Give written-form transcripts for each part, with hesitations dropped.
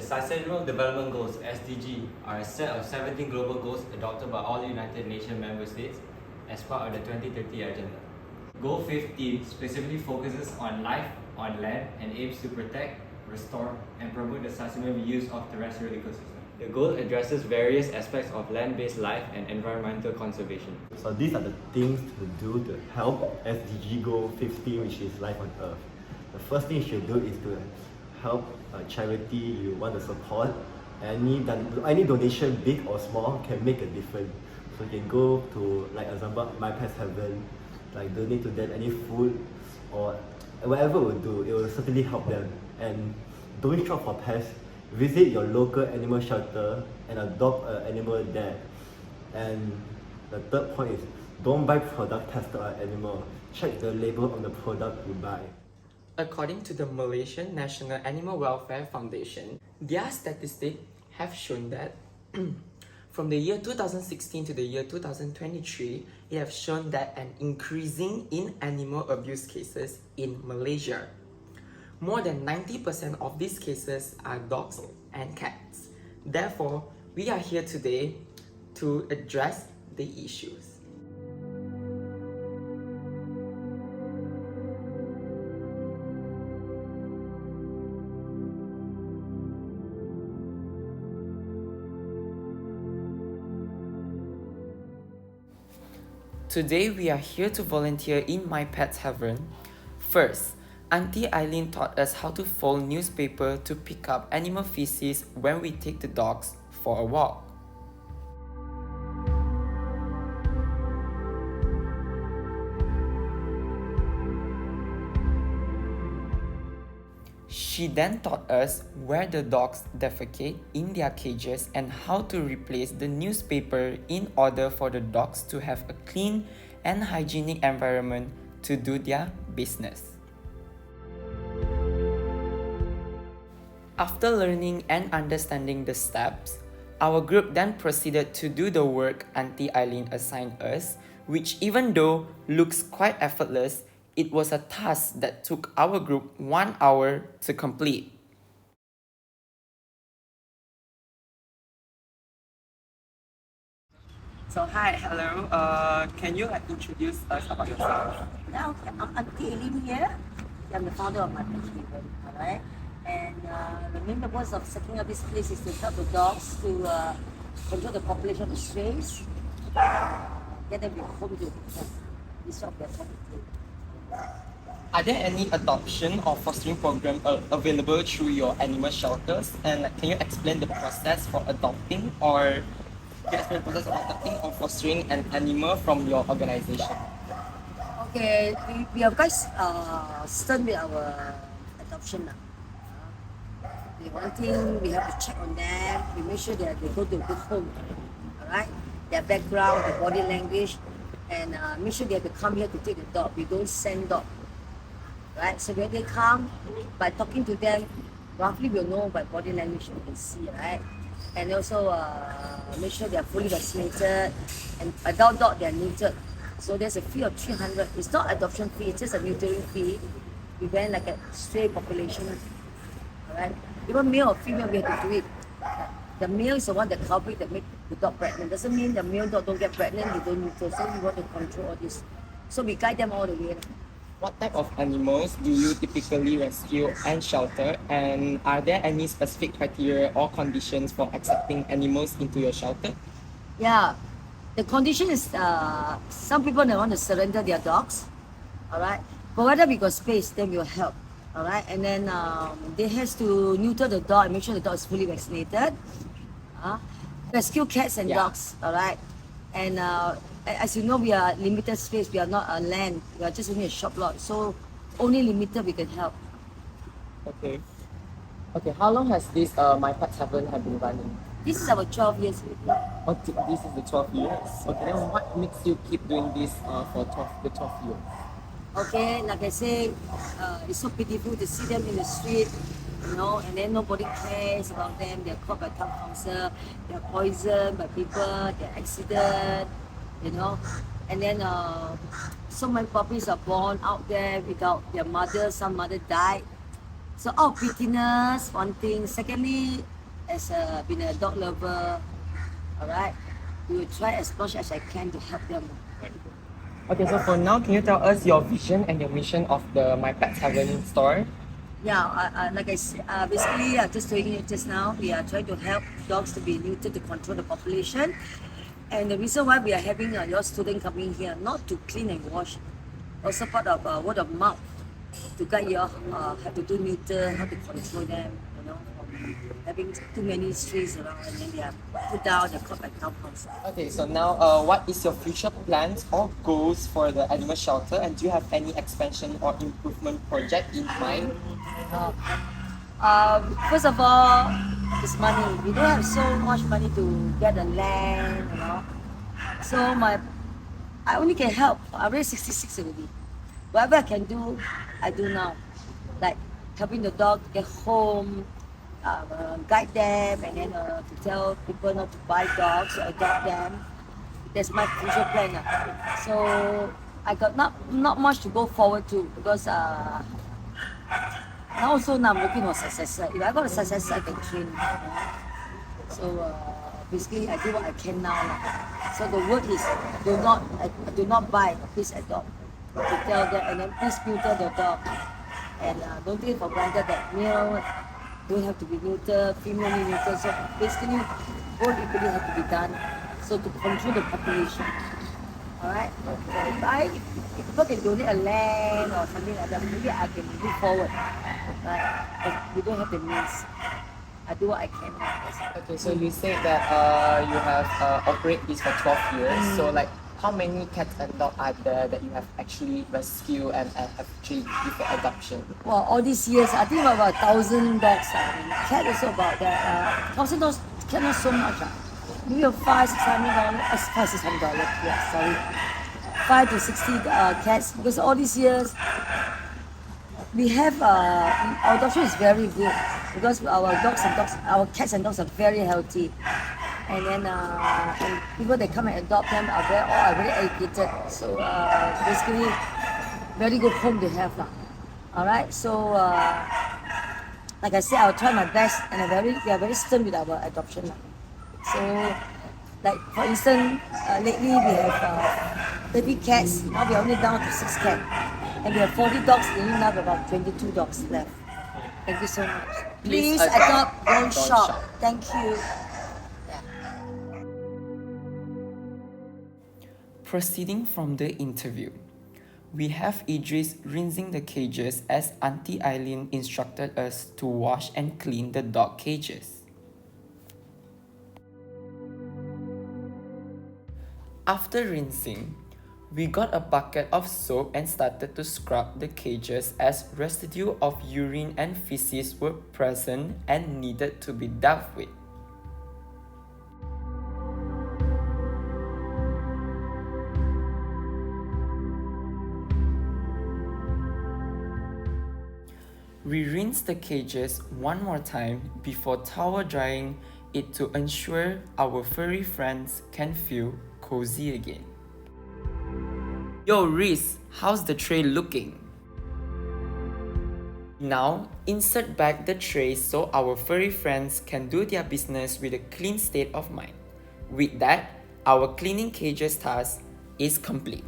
Sustainable Development Goals (SDG) are a set of 17 global goals adopted by all United Nations member states as part of the 2030 agenda. Goal 15 specifically focuses on life on land and aims to protect, restore, and promote the sustainable use of terrestrial ecosystems. The goal addresses various aspects of land-based life and environmental conservation. So these are the things to do to help SDG Goal 15, which is Life on Earth. The first thing you should do is to help a charity you want to support. Any donation, big or small, can make a difference. So you can go to, like example, MyPetsHaven, like donate to them any food or whatever will do. It will certainly help them. And don't shop for pets. Visit your local animal shelter and adopt an animal there. And the third point is, don't buy product tested on animal. Check the label on the product you buy. According to the Malaysian National Animal Welfare Foundation, their statistics have shown that from the year 2016 to the year 2023, it has shown that an increasing in animal abuse cases in Malaysia. More than 90% of these cases are dogs and cats. Therefore, we are here today to address the issues. Today, we are here to volunteer in MyPetsHaven. First, Auntie Eileen taught us how to fold newspaper to pick up animal feces when we take the dogs for a walk. She then taught us where the dogs defecate in their cages and how to replace the newspaper in order for the dogs to have a clean and hygienic environment to do their business. After learning and understanding the steps, our group then proceeded to do the work Auntie Eileen assigned us, which even though looks quite effortless, it was a task that took our group 1 hour to complete. So hi, hello. Can you introduce us about yourself? Yeah, okay. I'm Auntie Eileen here. I'm the founder of MyPetsHaven, alright? And the main purpose of setting up this place is to help the dogs to control the population of strays, get them home to disrupt their property. Are there any adoption or fostering program available through your animal shelters? And can you explain the process for adopting or fostering an animal from your organization? Okay, we are quite stern with our adoption now. One thing we have to check on them, we make sure that they go to a good home, alright? Their background, their body language, and make sure they have to come here to take the dog. We don't send dog, right? So when they come, by talking to them, roughly we'll know by body language we can see, right? And also make sure they are fully vaccinated, and adult dog they are neutered. So there's a fee of 300. It's not adoption fee, it's just a neutering fee. We went like a stray population, alright? Even male or female, we have to do it. The male is the one that culprit that make the dog pregnant. Doesn't mean the male dog don't get pregnant, they don't neuter. So we want to control all this. So we guide them all the way. What type of animals do you typically rescue and shelter? And are there any specific criteria or conditions for accepting animals into your shelter? Yeah, the condition is some people they want to surrender their dogs, alright? But whether we got space, then we'll help, alright? And then they has to neuter the dog and make sure the dog is fully vaccinated. Rescue cats and dogs, alright? And as you know, we are limited space. We are not a land. We are just only a shop lot. So only limited we can help. Okay. Okay. How long has this MyPetsHaven have been running? This is our 12 years. Oh, this is the 12 years. Okay. Then what makes you keep doing this for the 12 years? Okay, like I say, it's so pitiful to see them in the street, you know, and then nobody cares about them. They're caught by town council, they're poisoned by people, they're accident, you know. And then so many puppies are born out there without their mother. Some mother died. So out of pitiness, one thing. Secondly, as being a dog lover, all right, we will try as much as I can to help them. Okay, so for now, can you tell us your vision and your mission of the MyPetsHaven store? Yeah, like I said, basically, just doing it just now, we are trying to help dogs to be neutered to control the population. And the reason why we are having your student coming here, not to clean and wash, also part of word of mouth, to guide you how to do neuter, how to control them, you know, from having too many strays around and then they are put down, they're caught by cow house. Okay, so now, what is your future plans or goals for the animal shelter, and do you have any expansion or improvement project in mind? First of all, it's money. We don't have so much money to get the land, you know. So I only can help. I'm already 66 already. Whatever I can do, I do now. Like helping the dog get home, guide them, and then to tell people not to buy dogs or adopt them. That's my future plan. So I got not much to go forward to because now also now I'm looking for a successor. If I got a successor, I can train. So basically, I do what I can now. So the word is, do not buy, please adopt. To tell them, and then please neuter the dog. And don't take it for granted that male don't have to be neutered, female need neutered. So basically, both equally have to be done. So to control the population. Alright? If people can donate a land or something like that, maybe I can move forward. Right? But we don't have the means. I do what I can. Okay, so you said that you have operated this for 12 years. So like, how many cats and dogs are there that you have actually rescued and have actually given for adoption? Well, all these years, I think about 1,000 dogs. Cat also about that. 1,000 dogs, cat not so much. Maybe $500-600. $500-600. Yeah, sorry. 5 to 60 cats because all these years we have our adoption is very good because our cats and dogs are very healthy, and then and people that come and adopt them are very educated. So basically, very good home to have lah. All right, so like I said, I'll try my best, and we are very stern with our adoption lah. So, like for instance, lately we have 30 cats. Now we are only down to 6 cats, and we have 40 dogs. We now have about 22 dogs left. Thank you so much. Please adopt, don't shop. Thank you. Proceeding from the interview, we have Idris rinsing the cages as Auntie Eileen instructed us to wash and clean the dog cages. After rinsing, we got a bucket of soap and started to scrub the cages as residue of urine and feces were present and needed to be dealt with. We rinsed the cages one more time before towel drying it to ensure our furry friends can feel cozy again. Yo Reese, how's the tray looking? Now, insert back the tray so our furry friends can do their business with a clean state of mind. With that, our cleaning cages task is complete.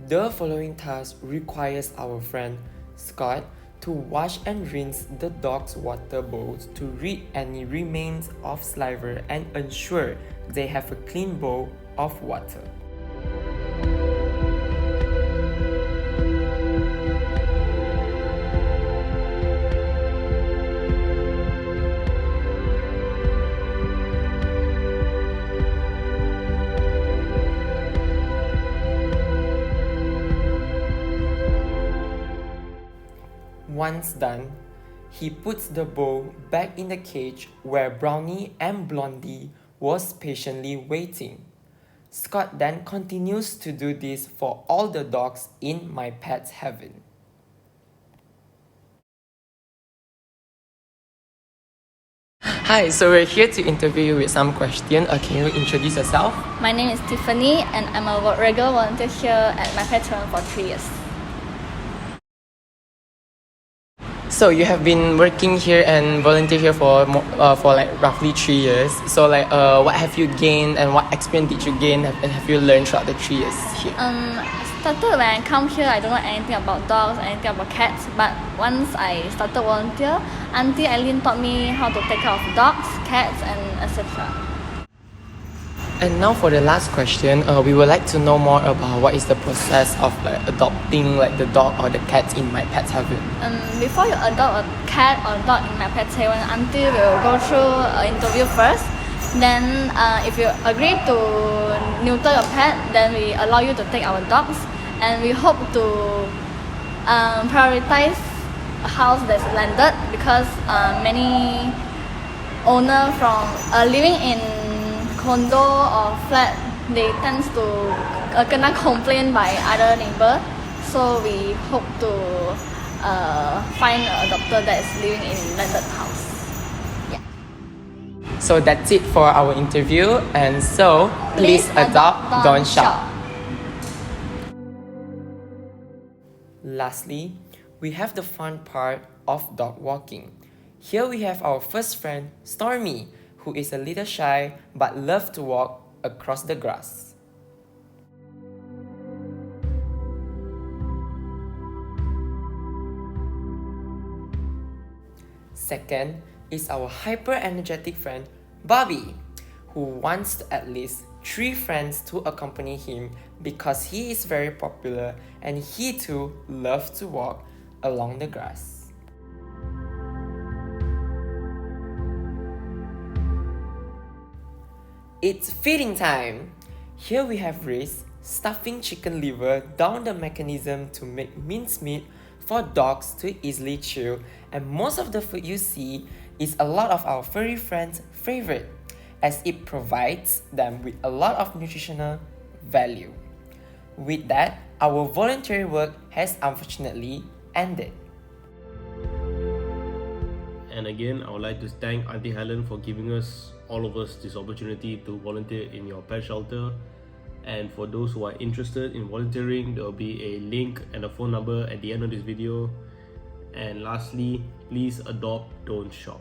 The following task requires our friend Scott to wash and rinse the dog's water bowls to rid any remains of saliva and ensure they have a clean bowl of water. Once done, he puts the bowl back in the cage where Brownie and Blondie was patiently waiting. Scott then continues to do this for all the dogs in MyPetsHaven. Hi, so we're here to interview you with some questions. Can you introduce yourself? My name is Tiffany and I'm a regular volunteer here at MyPetsHaven for 3 years. So you have been working here and volunteer here for like roughly 3 years. So like what have you gained and what experience did you gain and have you learned throughout the 3 years here? I started when I come here, I don't know anything about dogs, anything about cats, but once I started volunteer, Auntie Eileen taught me how to take care of dogs, cats and etc. And now for the last question, we would like to know more about what is the process of like adopting like the dog or the cat in MyPetsHaven. Before you adopt a cat or dog in MyPetsHaven, Auntie will go through an interview first. Then if you agree to neuter your pet, then we allow you to take our dogs. And we hope to prioritize a house that's landed because many owners from living in condo or flat, they tend to kena complained by other neighbor. So we hope to find an adopter that is living in landed house. Yeah. So that's it for our interview. And so please adopt, don't shop. Lastly, we have the fun part of dog walking. Here we have our first friend, Stormy, who is a little shy but loves to walk across the grass. Second is our hyper-energetic friend, Bobby, who wants at least 3 friends to accompany him because he is very popular and he too loves to walk along the grass. It's feeding time! Here we have Riz stuffing chicken liver down the mechanism to make mincemeat for dogs to easily chew, and most of the food you see is a lot of our furry friends' favorite, as it provides them with a lot of nutritional value. With that, our voluntary work has unfortunately ended. And again, I would like to thank Auntie Helen for giving us, all of us, this opportunity to volunteer in your pet shelter. And for those who are interested in volunteering, there will be a link and a phone number at the end of this video. And lastly, please adopt, don't shop.